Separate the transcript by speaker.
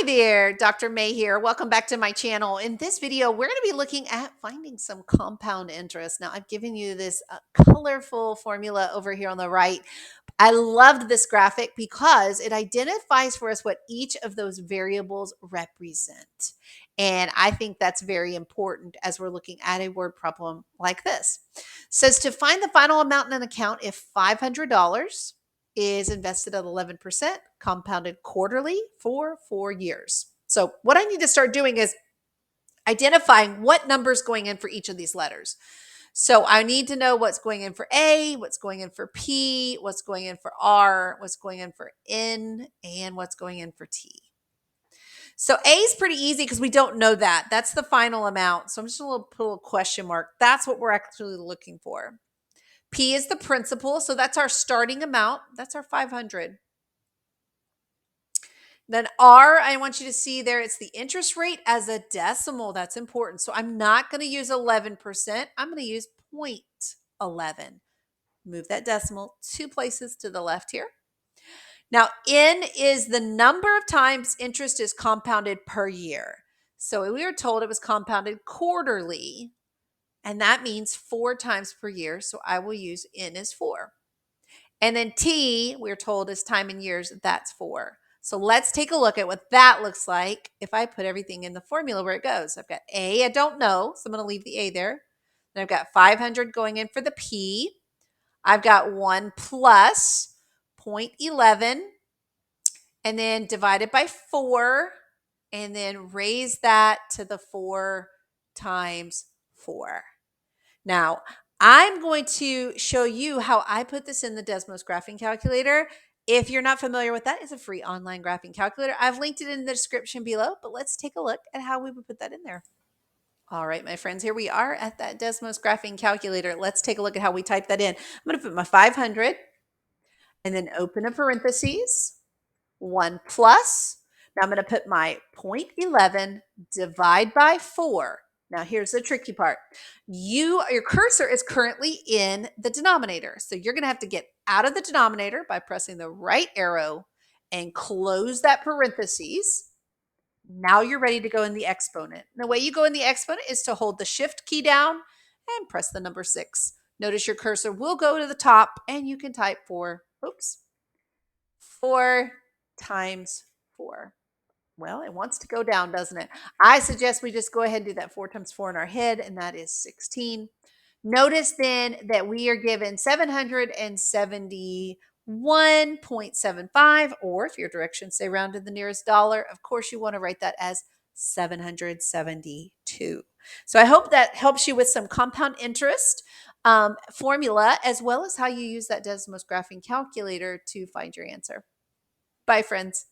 Speaker 1: there, Dr. May here. Welcome back to my channel. In this video, we're going to be looking at finding some compound interest. Now, I've given you this colorful formula over here on the right. I loved this graphic because it identifies for us what each of those variables represent. And I think that's very important as we're looking at a word problem like this. It says to find the final amount in an account if $500 is invested at 11% compounded quarterly for 4 years. So what I need to start doing is identifying what number's going in for each of these letters. So I need to know what's going in for A, what's going in for P, what's going in for R, what's going in for N, and what's going in for T. So A is pretty easy because we don't know that. That's the final amount. So I'm just going to put a little question mark. That's what we're actually looking for. P is the principal, so that's our starting amount. That's our 500. Then R, I want you to see there, it's the interest rate as a decimal. That's important. So I'm not going to use 11%. I'm going to use 0.11. Move that decimal 2 places to the left here. Now, N is the number of times interest is compounded per year. So we were told it was compounded quarterly, and that means 4 times per year. So I will use N as 4. And then T, we're told is time in years. That's 4. So let's take a look at what that looks like if I put everything in the formula where it goes. I've got A, I don't know, so I'm going to leave the A there. Then I've got 500 going in for the P. I've got 1 plus 0.11, and then divided by 4, and then raise that to the 4 times 4. Now, I'm going to show you how I put this in the Desmos graphing calculator. If you're not familiar with that, it's a free online graphing calculator. I've linked it in the description below, but let's take a look at how we would put that in there. All right, my friends, here we are at that Desmos graphing calculator. Let's take a look at how we type that in. I'm going to put my 500 and then open a parentheses, 1 plus. Now I'm going to put my 0.11 divide by 4. Now here's the tricky part. Your cursor is currently in the denominator. So you're going to have to get out of the denominator by pressing the right arrow and close that parentheses. Now you're ready to go in the exponent. And the way you go in the exponent is to hold the shift key down and press the number 6. Notice your cursor will go to the top and you can type 4 times 4. Well, it wants to go down, doesn't it? I suggest we just go ahead and do that 4 times 4 in our head, and that is 16. Notice then that we are given 771.75, or if your directions say round to the nearest dollar, of course you want to write that as 772. So I hope that helps you with some compound interest formula, as well as how you use that Desmos graphing calculator to find your answer. Bye, friends.